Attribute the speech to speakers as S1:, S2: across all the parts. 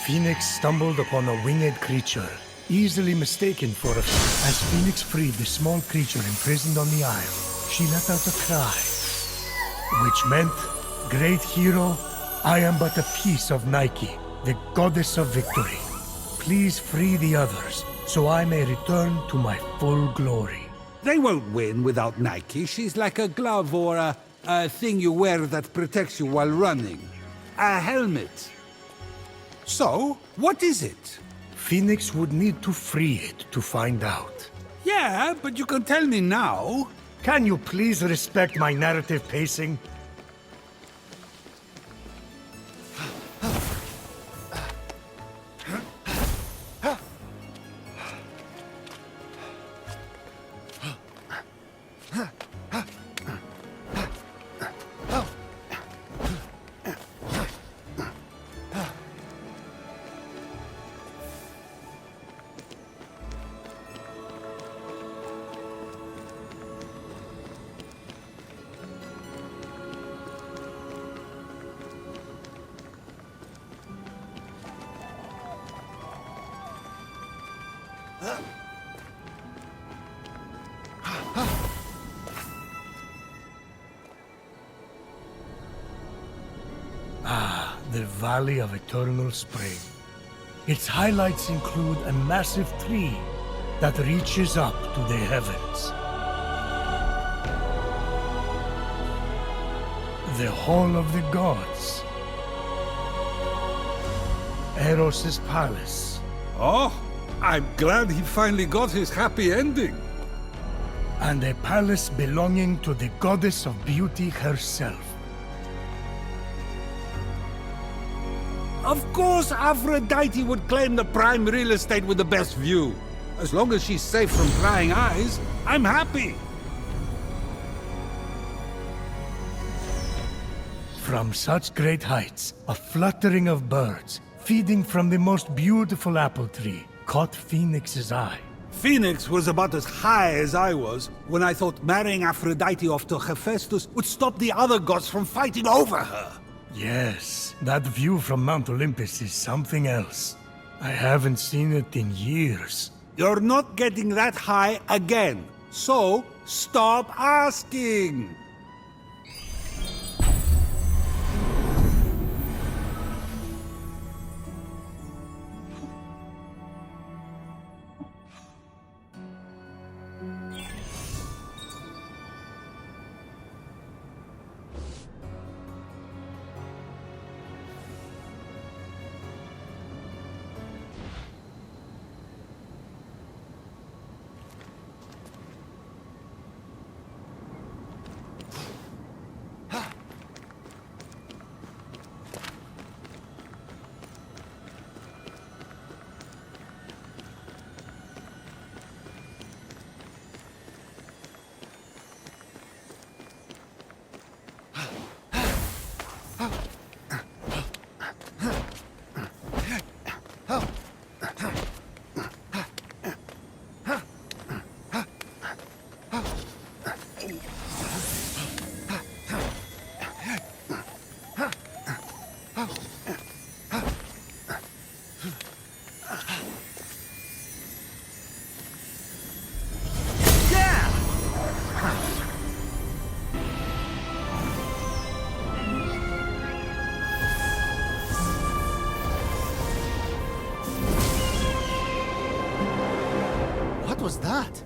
S1: Phoenix stumbled upon a winged creature, easily mistaken for a... As Phoenix freed the small creature imprisoned on the isle, she let out a cry, which meant, "Great hero, I am but a piece of Nike, the goddess of victory. Please free the others, so I may return to my full glory."
S2: They won't win without Nike. She's like a glove or a thing you wear that protects you while running. A helmet. So, what is it?
S1: Phoenix would need to free it to find out.
S2: Yeah, but you can tell me now.
S1: Can you please respect my narrative pacing? The Valley of Eternal Spring. Its highlights include a massive tree that reaches up to the heavens. The Hall of the Gods. Eros' palace.
S2: Oh, I'm glad he finally got his happy ending.
S1: and a palace belonging to the goddess of beauty herself.
S2: Of course Aphrodite would claim the prime real estate with the best view. As long as she's safe from prying eyes, I'm happy.
S1: From such great heights, a fluttering of birds, feeding from the most beautiful apple tree, caught Phoenix's eye.
S2: Phoenix was about as high as I was when I thought marrying Aphrodite off to Hephaestus would stop the other gods from fighting over her.
S1: Yes, that view from Mount Olympus is something else. I haven't seen it in years.
S2: You're not getting that high again, so stop asking!
S3: What was that?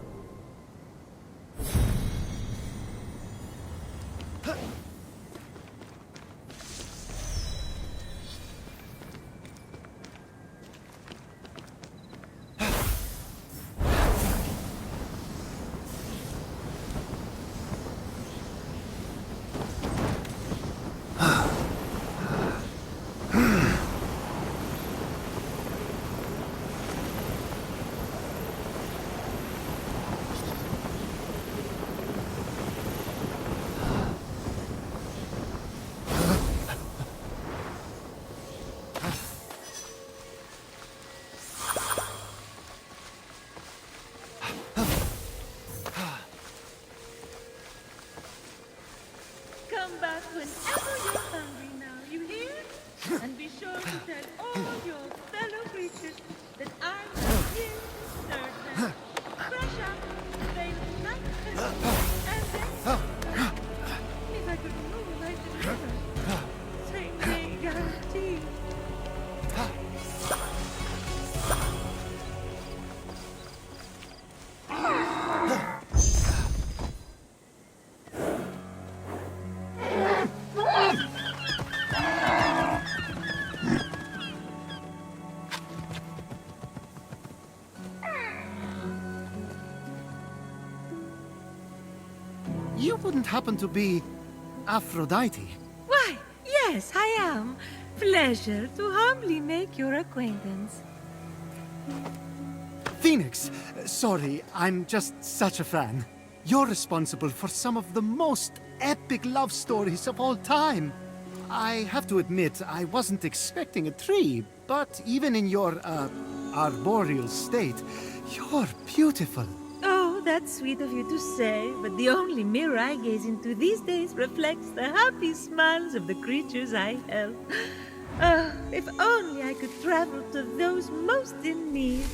S4: Come back whenever you're hungry now, you hear? And be sure to tell all your fellow creatures that I am here to serve them. Fresh up, they like and then if I could move like the river, same guarantee.
S3: You wouldn't happen to be Aphrodite?
S4: Why, yes, I am. Pleasure to humbly make your acquaintance.
S3: Phoenix, sorry, I'm just such a fan. You're responsible for some of the most epic love stories of all time. I have to admit, I wasn't expecting a tree, but even in your, arboreal state, you're beautiful.
S4: Oh, that's sweet of you to say, but the only mirror I gaze into these days reflects the happy smiles of the creatures I help. If only I could travel to those most in need.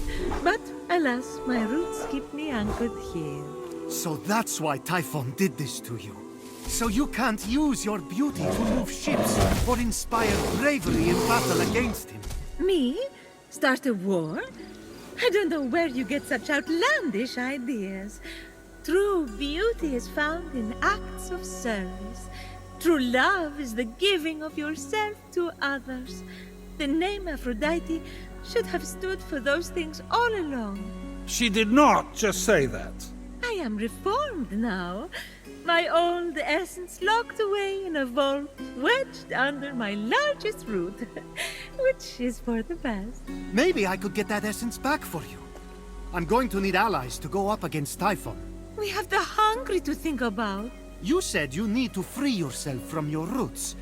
S4: But alas, my roots keep me anchored here.
S3: So that's why Typhon did this to you. So you can't use your beauty to move ships or inspire bravery in battle against him.
S4: Me? Start a war? I don't know where you get such outlandish ideas. True beauty is found in acts of service. True love is the giving of yourself to others. The name Aphrodite should have stood for those things all along.
S2: She did not just say that.
S4: I I am reformed now. My old essence locked away in a vault, wedged under my largest root, which is for the best.
S3: Maybe I could get that essence back for you. I'm going to need allies to go up against Typhon.
S4: We have the hungry to think about.
S3: You said you need to free yourself from your roots.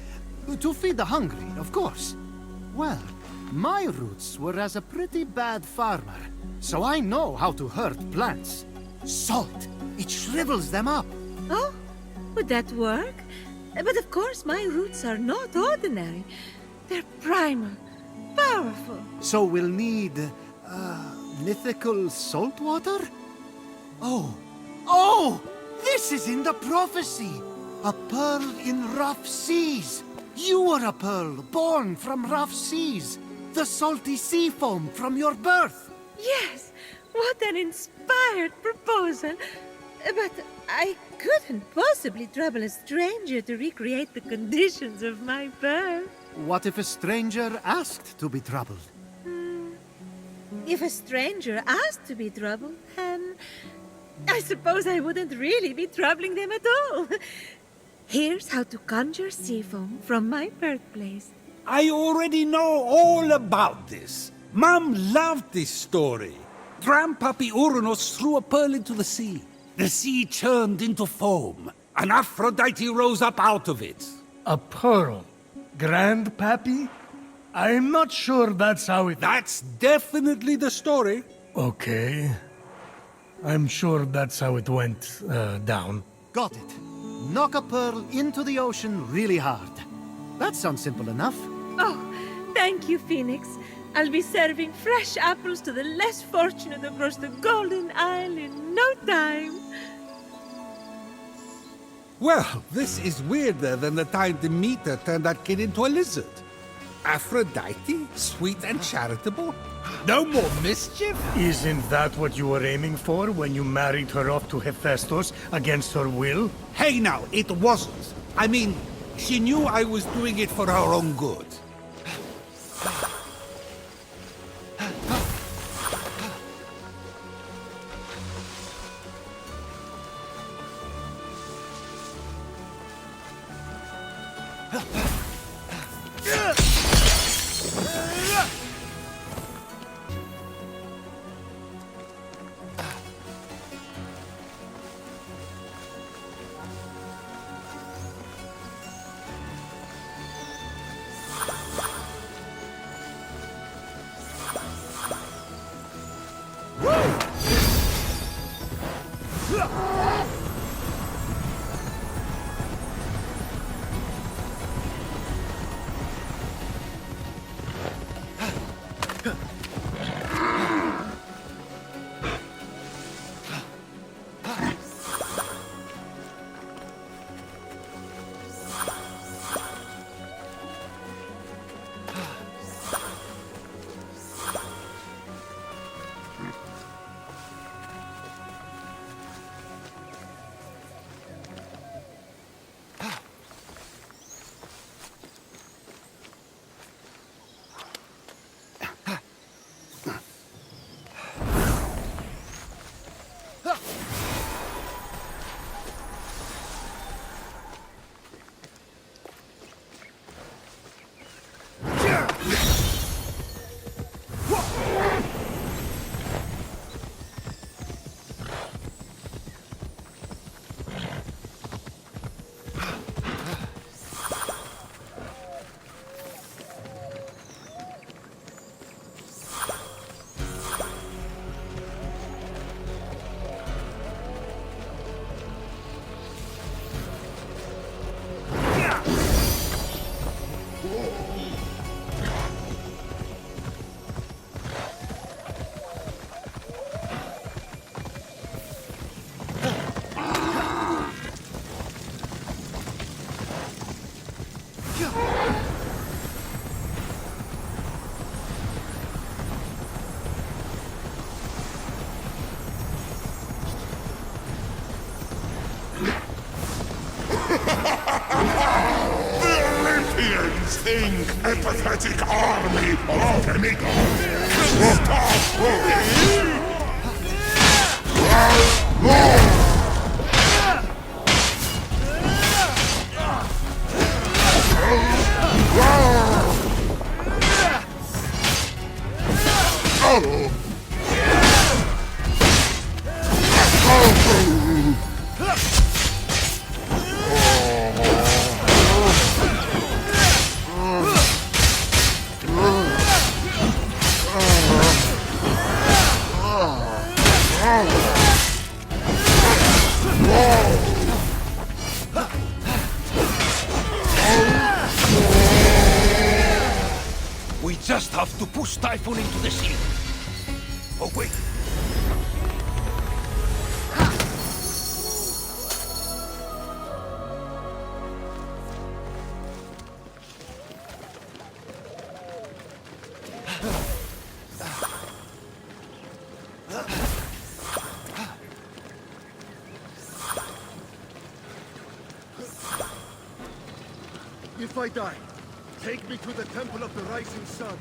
S3: To feed the hungry, of course. Well, my roots were as a pretty bad farmer, so I know how to hurt plants. Salt! It shrivels them up.
S4: Oh, would that work? But of course, my roots are not ordinary. They're primal, powerful.
S3: So we'll need, mythical salt water? Oh! This is in the prophecy! A pearl in rough seas! You were a pearl born from rough seas! The salty sea foam from your birth!
S4: Yes, what an inspired proposal. But I couldn't possibly trouble a stranger to recreate the conditions of my birth.
S3: What if a stranger asked to be troubled?
S4: If a stranger asked to be troubled, then I suppose I wouldn't really be troubling them at all. Here's how to conjure sea foam from my birthplace.
S2: I already know all about this. Mom loved this story. Grandpappy Uranus threw a pearl into the sea. The sea churned into foam, and Aphrodite rose up out of it.
S1: A pearl? Grandpappy? I'm not sure that's how it...
S2: That's definitely the story.
S1: Okay. I'm sure that's how it went, down.
S3: Got it. Knock a pearl into the ocean really hard. That sounds simple enough.
S4: Oh, thank you, Phoenix. I'll be serving fresh apples to the less fortunate across the Golden Isle in no time.
S2: Well, this is weirder than the time Demeter turned that kid into a lizard. Aphrodite? Sweet and charitable? No more mischief?
S1: Isn't that what you were aiming for when you married her off to Hephaestus against her will?
S2: Hey now, it wasn't. I mean, she knew I was doing it for her own good.
S5: Think a pathetic army of demigods can stop me!
S2: have to push Typhoon into the sea. Oh, wait.
S3: If I die, take me to the Temple of the Rising Sun.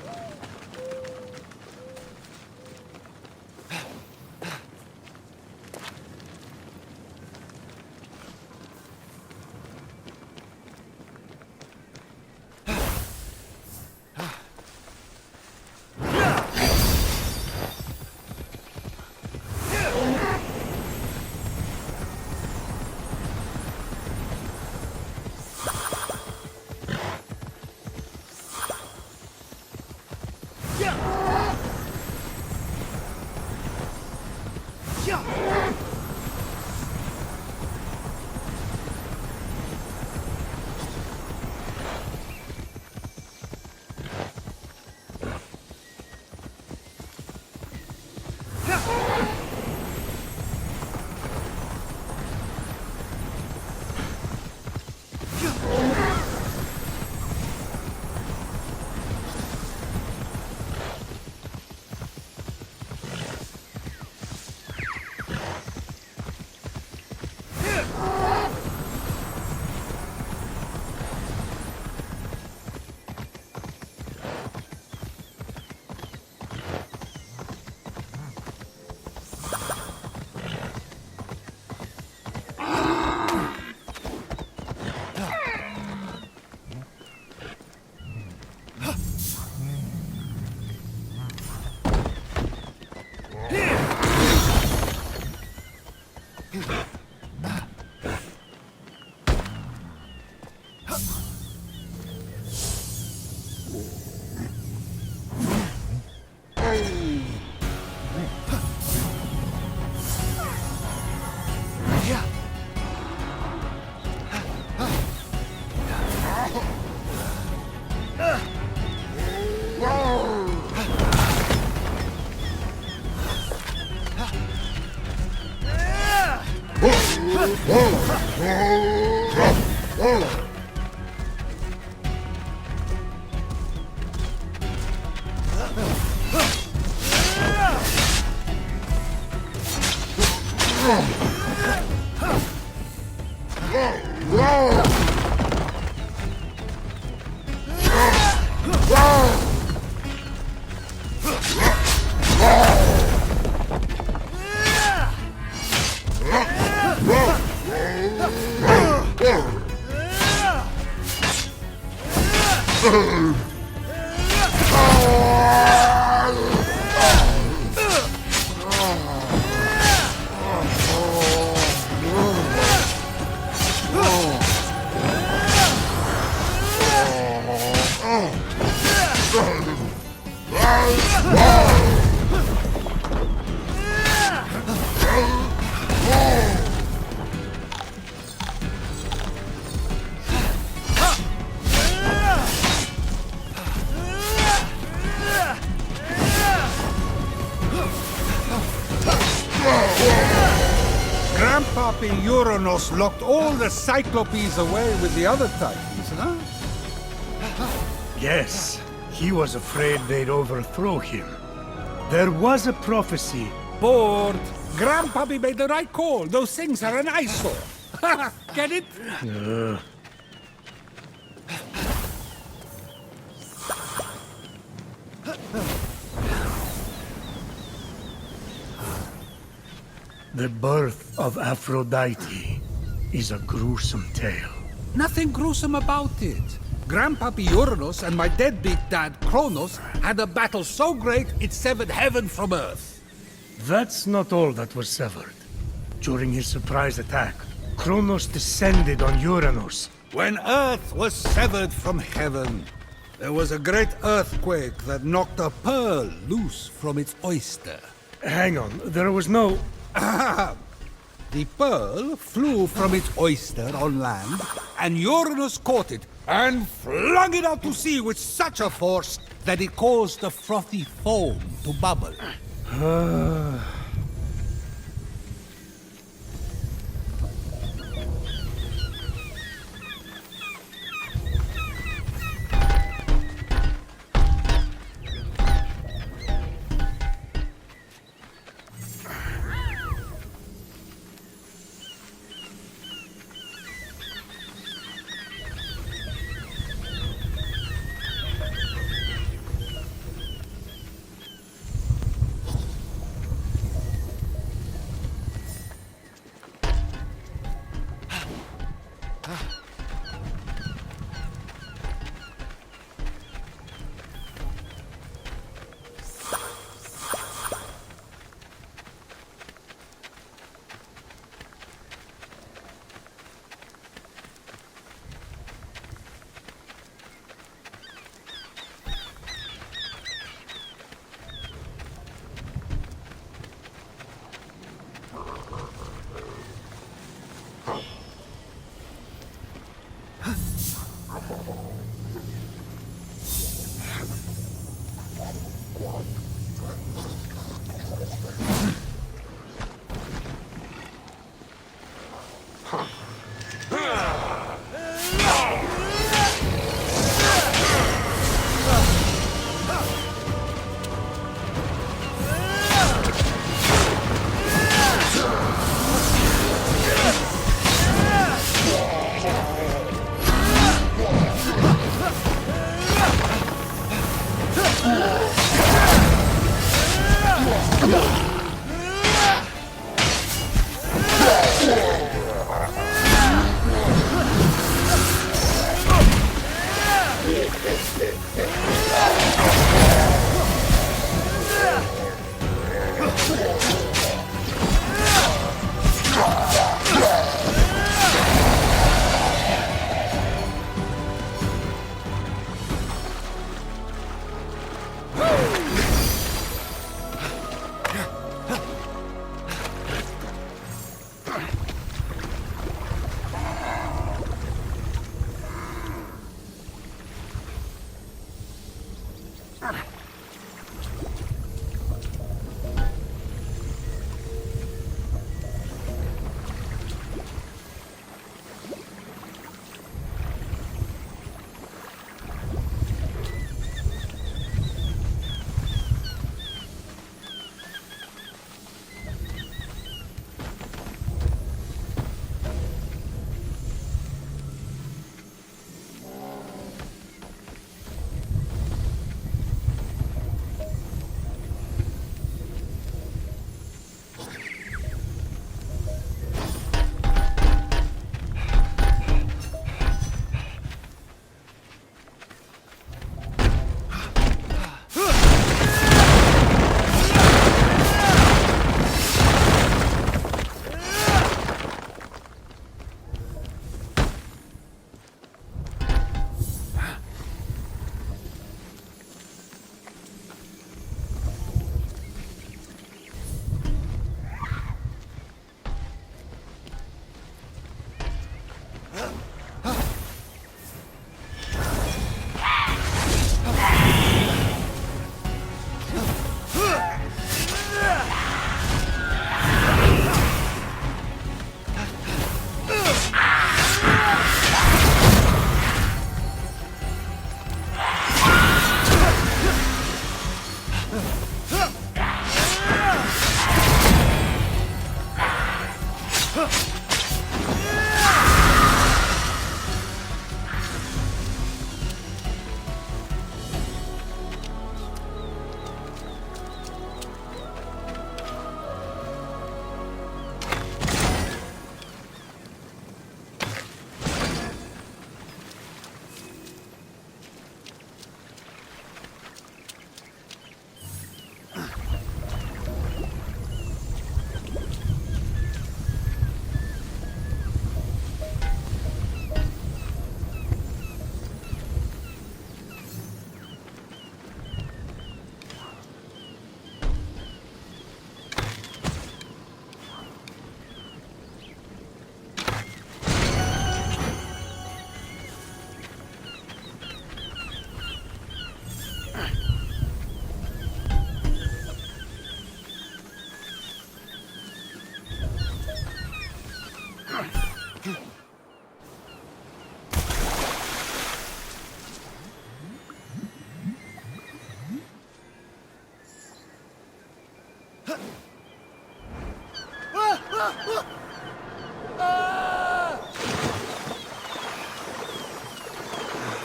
S2: Grandpappy Uranus locked all the Cyclopes away with the other Titans, huh?
S1: Yes, he was afraid they'd overthrow him. There was a prophecy.
S2: Bored. Grandpappy made the right call. Those things are an eyesore. Get it?
S1: The birth of Aphrodite is a gruesome tale.
S2: Nothing gruesome about it. Grandpappy Uranus and my deadbeat dad Kronos had a battle so great it severed heaven from earth.
S1: That's not all that was severed. During his surprise attack, Kronos descended on Uranus.
S2: When earth was severed from heaven, there was a great earthquake that knocked a pearl loose from its oyster.
S1: Hang on, there was no...
S2: The pearl flew from its oyster on land, and Uranus caught it and flung it out to sea with such a force that it caused the frothy foam to bubble.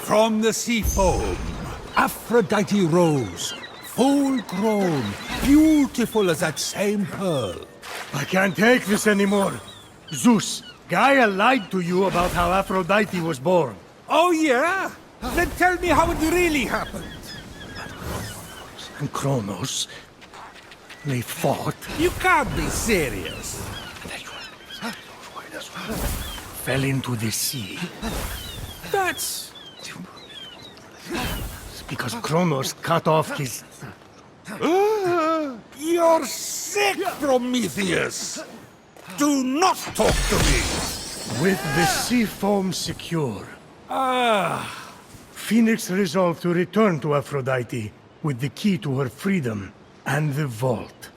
S2: From the sea foam, Aphrodite rose, full grown, beautiful as that same pearl.
S1: I can't take this anymore. Zeus, Gaia lied to you about how Aphrodite was born.
S2: Oh yeah? Then tell me how it really happened.
S1: And Kronos, they fought,
S2: You can't be serious.
S1: fell into the sea.
S2: That's...
S1: Because Kronos cut off his...
S2: You're sick, Prometheus! Do not talk to me!
S1: With the sea foam secure, Phoenix resolved to return to Aphrodite with the key to her freedom and the vault.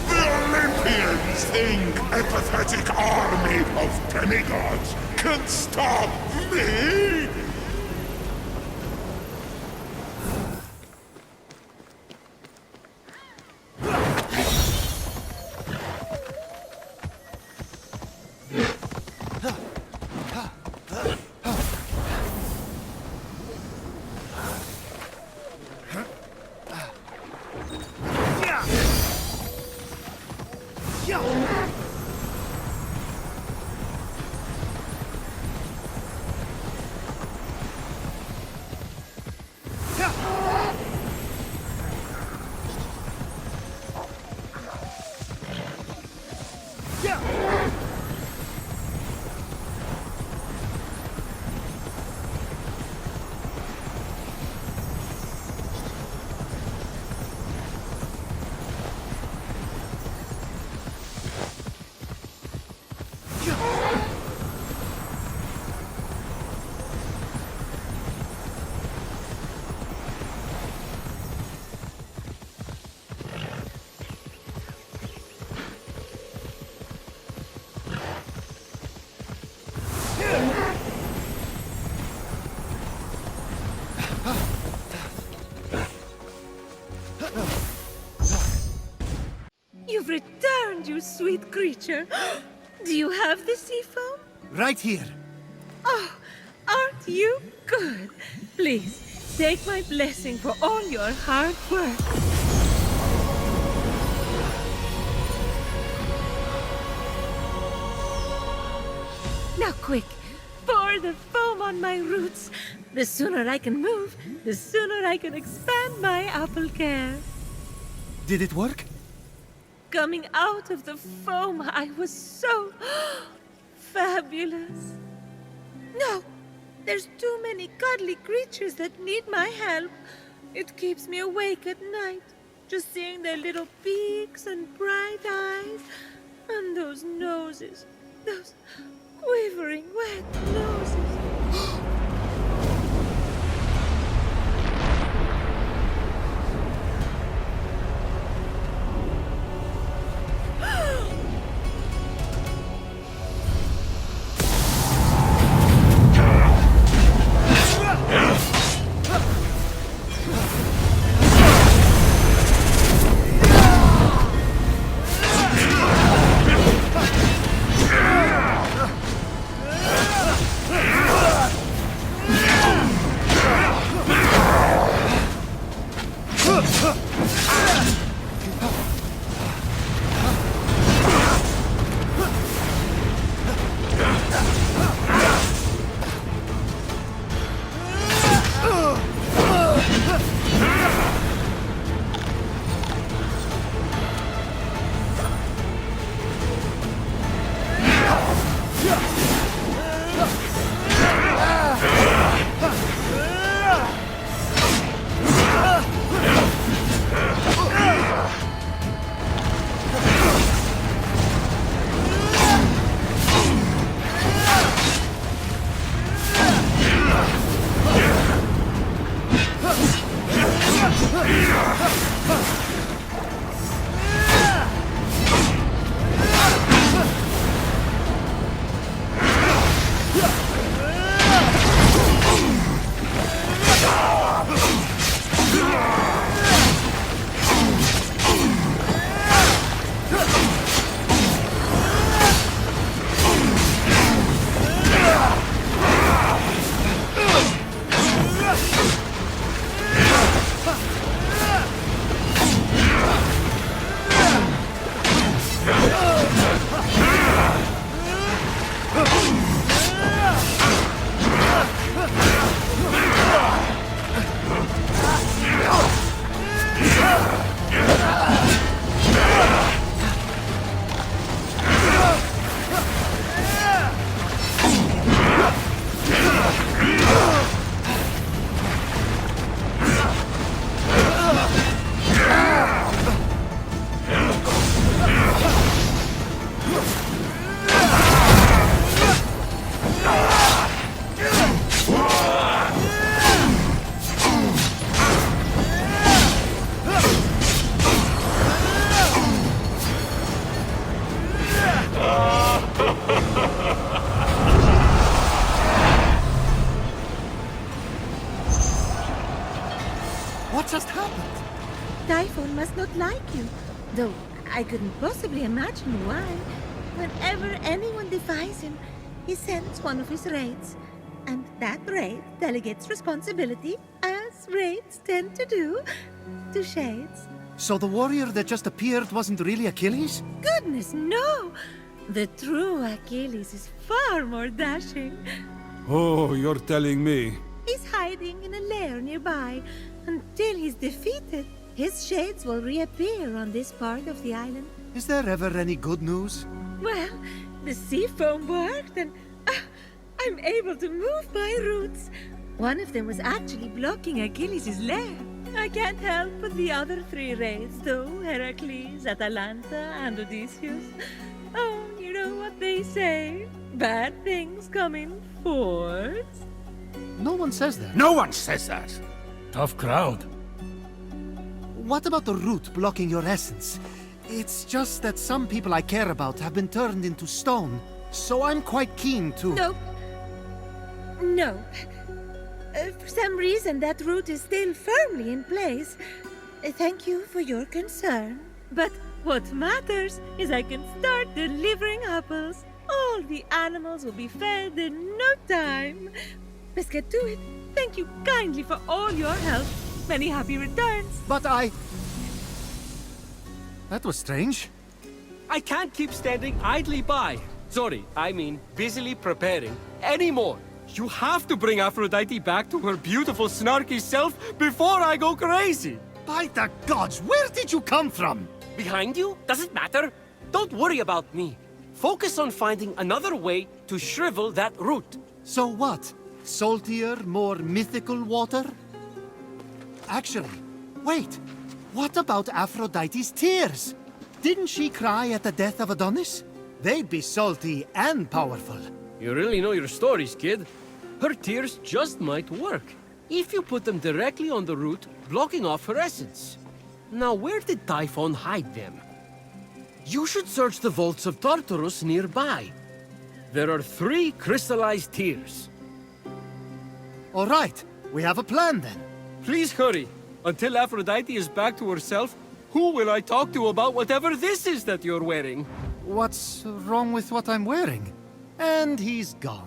S5: The Olympians think a pathetic army of demigods can stop me?
S4: You've returned, you sweet creature. Do you have the sea foam?
S3: Right here.
S4: Oh, aren't you good? Please, take my blessing for all your hard work. Now quick, pour the foam on my roots. The sooner I can move, the sooner I can expand my apple care.
S3: Did it work?
S4: Coming out of the foam, I was so fabulous. No, there's too many cuddly creatures that need my help. It keeps me awake at night, just seeing their little beaks and bright eyes, and those noses, those quivering wet noses.
S3: What just happened?
S4: Typhon must not like you, though I couldn't possibly imagine why. Whenever anyone defies him, he sends one of his raids. And that raid delegates responsibility, as raids tend to do, to shades.
S3: So the warrior that just appeared wasn't really Achilles?
S4: Goodness, no! The true Achilles is far more dashing.
S2: Oh, you're telling me.
S4: He's hiding in a lair nearby. Until he's defeated, his shades will reappear on this part of the island.
S3: Is there ever any good news?
S4: Well, the sea foam worked and I'm able to move my roots. One of them was actually blocking Achilles' lair. I can't help but the other three raids, though, Heracles, Atalanta, and Odysseus. Oh, you know what they say. Bad things come in fours.
S3: No one says that.
S2: No one says that.
S1: Tough crowd.
S3: What about the root blocking your essence? It's just that some people I care about have been turned into stone, so I'm quite keen to...
S4: Nope. No. For some reason, that route is still firmly in place. Thank you for your concern. But what matters is I can start delivering apples. All the animals will be fed in no time. Let's get to it. Thank you kindly for all your help. Many happy returns.
S3: But That was strange.
S6: I can't keep standing idly by. Sorry, I mean busily preparing anymore. You have to bring Aphrodite back to her beautiful, snarky self before I go crazy.
S3: By the gods, where did you come from?
S6: Behind you? Doesn't matter. Don't worry about me. Focus on finding another way to shrivel that root.
S3: So what? Saltier, more mythical water? Actually, wait. What about Aphrodite's tears? Didn't she cry at the death of Adonis? They'd be salty and powerful.
S6: You really know your stories, kid. Her tears just might work, if you put them directly on the root, blocking off her essence. Now, where did Typhon hide them? You should search the Vaults of Tartaros nearby. There are 3 crystallized tears.
S3: All right, we have a plan then.
S6: Please hurry. Until Aphrodite is back to herself, who will I talk to about whatever this is that you're wearing?
S3: What's wrong with what I'm wearing? And he's gone.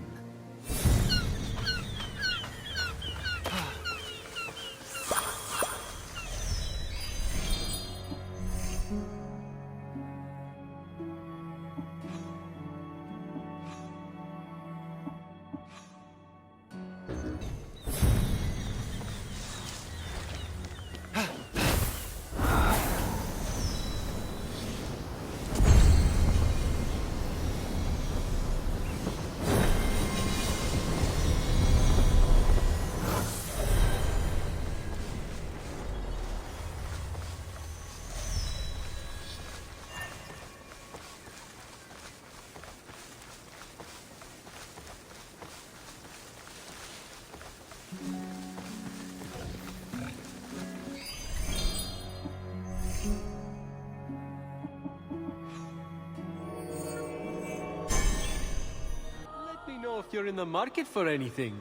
S6: Let me know if you're in the market for anything.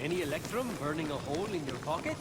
S6: Any electrum burning a hole in your pocket?